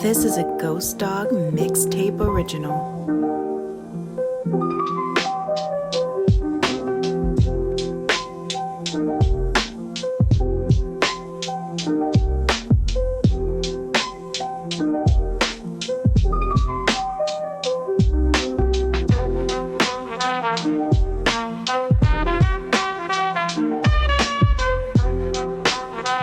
This is a Ghost Dog mixtape original.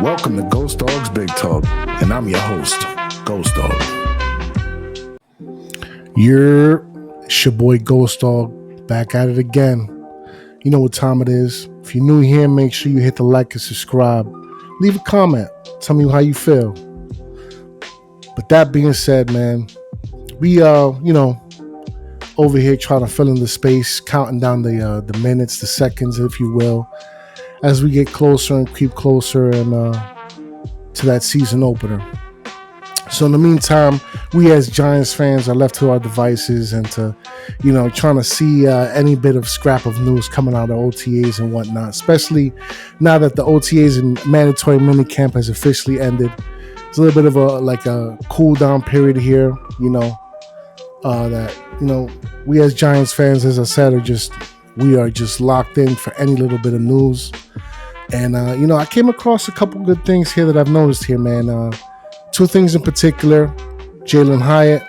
Welcome to Ghost Dog's Big Talk, and I'm your host, Ghost Dog. It's your boy Ghost Dog, back at it again. You know what time it is. If you're new here, make sure you hit the like and subscribe. Leave a comment. Tell me how you feel. But that being said, man, we over here trying to fill in the space, counting down the minutes, the seconds, if you will, as we get closer and creep closer and to that season opener. So in the meantime, we as Giants fans are left to our devices and to, trying to see any bit of scrap of news coming out of OTAs and whatnot, especially now that the OTAs and mandatory minicamp has officially ended. It's a little bit of a cool down period here, we as Giants fans, as I said, we are just locked in for any little bit of news. And, I came across a couple good things here that I've noticed here, man. Two things in particular: Jalen Hyatt,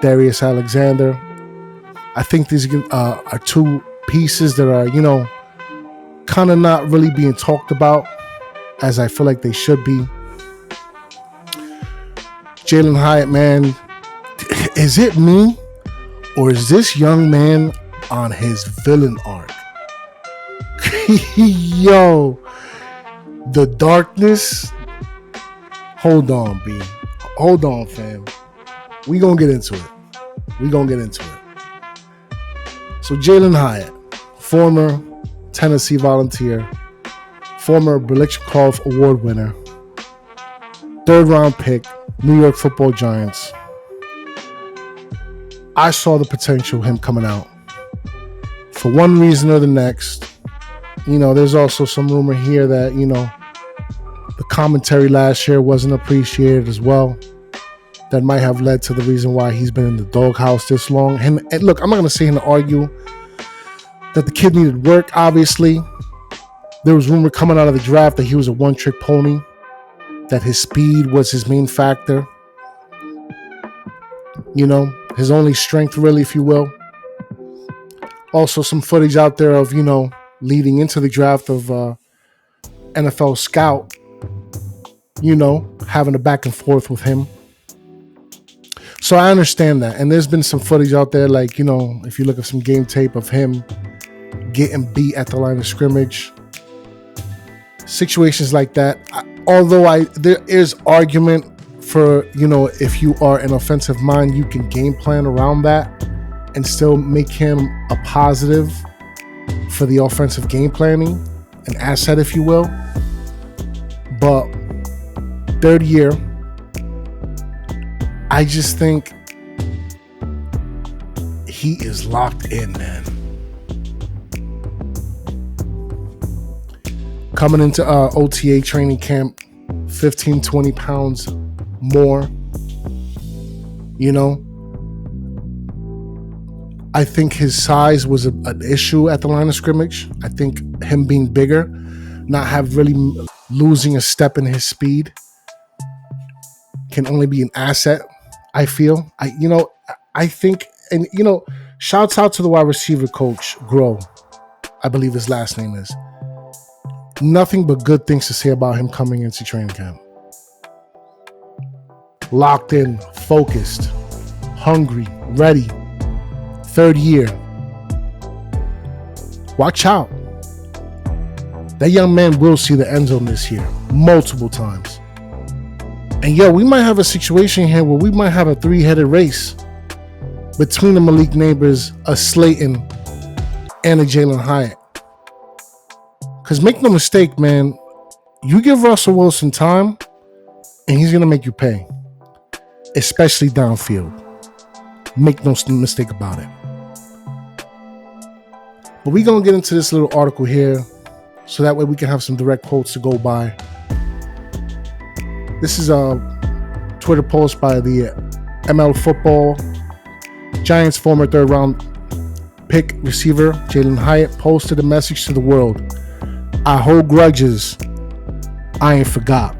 Darius Alexander. I think these are two pieces that are, kind of not really being talked about as I feel like they should be. Jalen Hyatt, man, is it me or is this young man on his villain arc? Yo, the darkness. Hold on, B. Hold on, fam. We gonna get into it. So Jalen Hyatt, former Tennessee Volunteer, former Biletnikoff Award winner, third-round pick, New York Football Giants. I saw the potential of him coming out. For one reason or the next, there's also some rumor here that, the commentary last year wasn't appreciated as well. That might have led to the reason why he's been in the doghouse this long. And look, I'm not going to sit here and argue that the kid needed work, obviously. There was rumor coming out of the draft that he was a one-trick pony, that his speed was his main factor. His only strength, really, if you will. Also, some footage out there of, leading into the draft of NFL Scout, having a back and forth with him. So I understand that. And there's been some footage out there, like, if you look at some game tape of him getting beat at the line of scrimmage, situations like that. Although there is argument for, if you are an offensive mind, you can game plan around that and still make him a positive for the offensive game planning, an asset, if you will. But third year, I just think he is locked in, man. Coming into OTA training camp, 15, 20 pounds more, I think his size was an issue at the line of scrimmage. I think him being bigger, not really losing a step in his speed, can only be an asset, I feel. I think, and shouts out to the wide receiver coach, Grow, I believe his last name is. Nothing but good things to say about him coming into training camp. Locked in, focused, hungry, ready. Third year. Watch out. That young man will see the end zone this year multiple times. And we might have a situation here where we might have a three-headed race between the Malik Neighbors, a Slayton, and a Jalen Hyatt. Because make no mistake, man, you give Russell Wilson time, and he's going to make you pay, especially downfield. Make no mistake about it. But we're going to get into this little article here. so that way we can have some direct quotes to go by. This is a Twitter post by the ML Football. Giants former third round pick receiver Jalen Hyatt posted a message to the world. I hold grudges. I ain't forgot.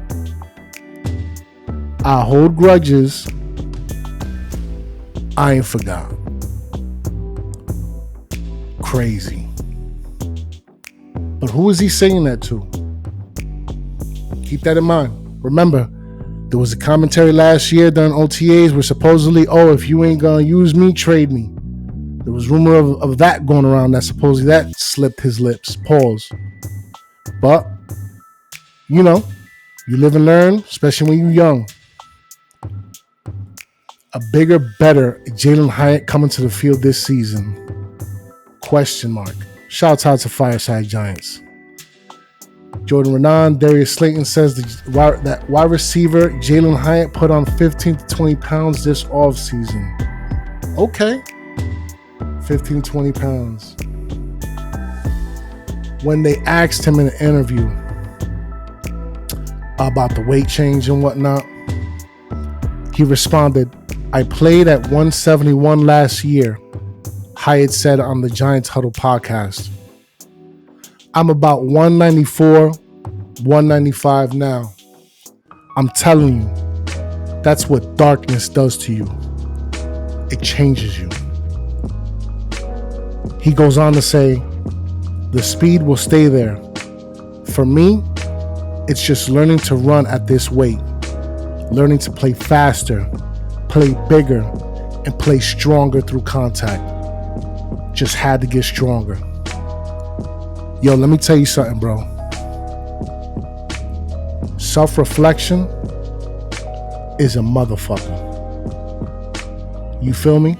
I hold grudges. I ain't forgot. Crazy. But who is he saying that to? Keep that in mind. Remember, there was a commentary last year during OTAs where supposedly, if you ain't gonna use me, trade me. There was rumor of that going around that supposedly that slipped his lips. Pause. But, you live and learn, especially when you're young. A bigger, better Jalen Hyatt coming to the field this season? Question mark. Shouts out to Fireside Giants. Jordan Renan, Darius Slayton says that wide receiver Jalen Hyatt put on 15 to 20 pounds this offseason. Okay. 15, 20 pounds. When they asked him in an interview about the weight change and whatnot, he responded, I played at 171 last year, Hyatt said on the Giants Huddle podcast. I'm about 194, 195 now. I'm telling you, that's what darkness does to you. It changes you. He goes on to say, the speed will stay there. For me, it's just learning to run at this weight, learning to play faster, play bigger, and play stronger through contact. Just had to get stronger. Yo, let me tell you something, bro. Self-reflection is a motherfucker. You feel me?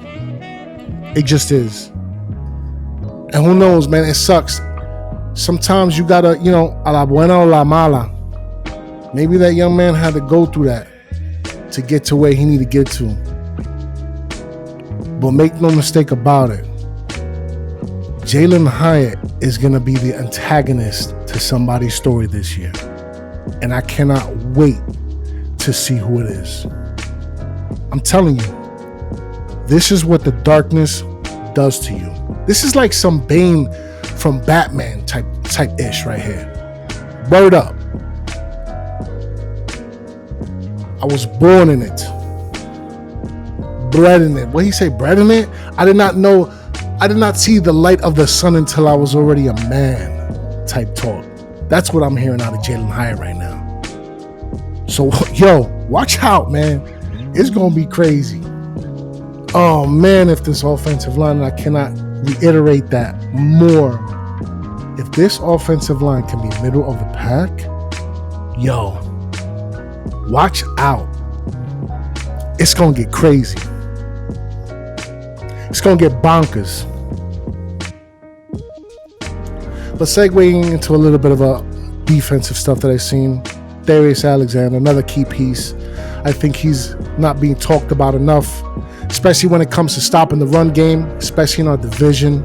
It just is. And who knows, man, it sucks. Sometimes you gotta, a la buena o la mala. Maybe that young man had to go through that to get to where he needed to get to. But make no mistake about it, Jalen Hyatt is going to be the antagonist to somebody's story this year. And I cannot wait to see who it is. I'm telling you, this is what the darkness does to you. This is like some Bane from Batman type ish right here. Word up. I was born in it. Bred in it. What did he say? Bred in it? I did not see the light of the sun until I was already a man type talk. That's what I'm hearing out of Jalen Hyatt right now. So, yo, watch out, man. It's going to be crazy. Oh, man, if this offensive line, I cannot reiterate that more. If this offensive line can be middle of the pack, yo, watch out. It's going to get crazy. It's going to get bonkers. But segueing into a little bit of a defensive stuff that I've seen, Darius Alexander, another key piece. I think he's not being talked about enough, especially when it comes to stopping the run game, especially in our division.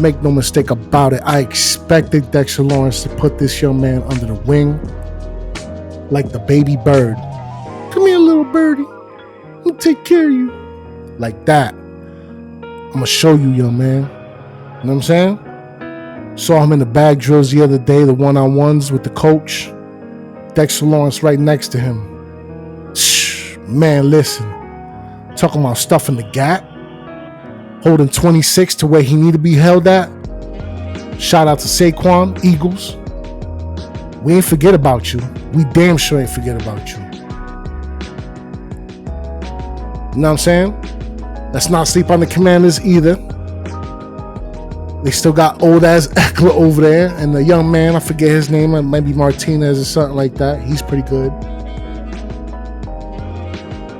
Make no mistake about it, I expected Dexter Lawrence to put this young man under the wing like the baby bird. Come here, little birdie. I'll take care of you. Like that. I'm going to show you, young man. You know what I'm saying? Saw him in the bag drills the other day, the one-on-ones with the coach. Dexter Lawrence right next to him. Man, listen. Talking about stuffing the gap. Holding 26 to where he need to be held at. Shout out to Saquon, Eagles. We ain't forget about you. We damn sure ain't forget about you. You know what I'm saying? Let's not sleep on the Commanders either. They still got old ass Eckler over there, and the young man, I forget his name, it might be Martinez or something like that. He's pretty good.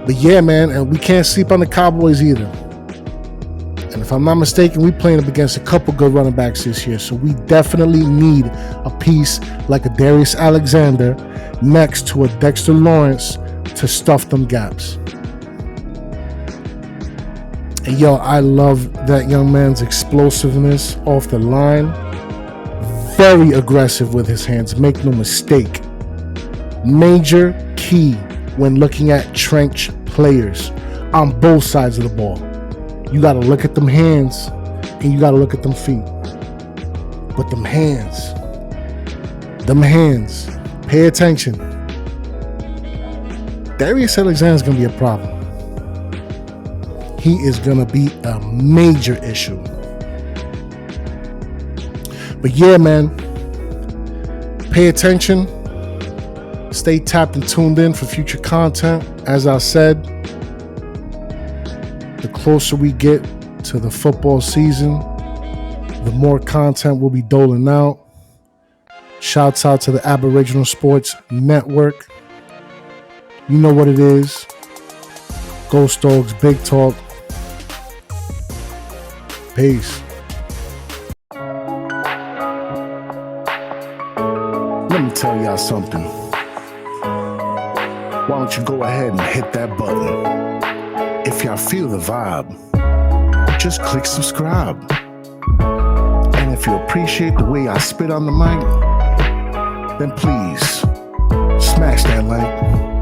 But yeah, man, and we can't sleep on the Cowboys either. And if I'm not mistaken, we playing up against a couple good running backs this year, so we definitely need a piece like a Darius Alexander next to a Dexter Lawrence to stuff them gaps. And yo, I love that young man's explosiveness off the line. very aggressive with his hands. Make no mistake. Major key when looking at trench players on both sides of the ball. You got to look at them hands and you got to look at them feet. But them hands, pay attention. Darius Alexander is going to be a problem. He is going to be a major issue. But yeah, man, pay attention. Stay tapped and tuned in for future content. As I said, the closer we get to the football season, the more content we'll be doling out. Shouts out to the Aboriginal Sports Network. You know what it is. Ghost Dogs, Big Talk. Peace. Let me tell y'all something. Why don't you go ahead and hit that button? If y'all feel the vibe, just click subscribe. And if you appreciate the way I spit on the mic, then please smash that like.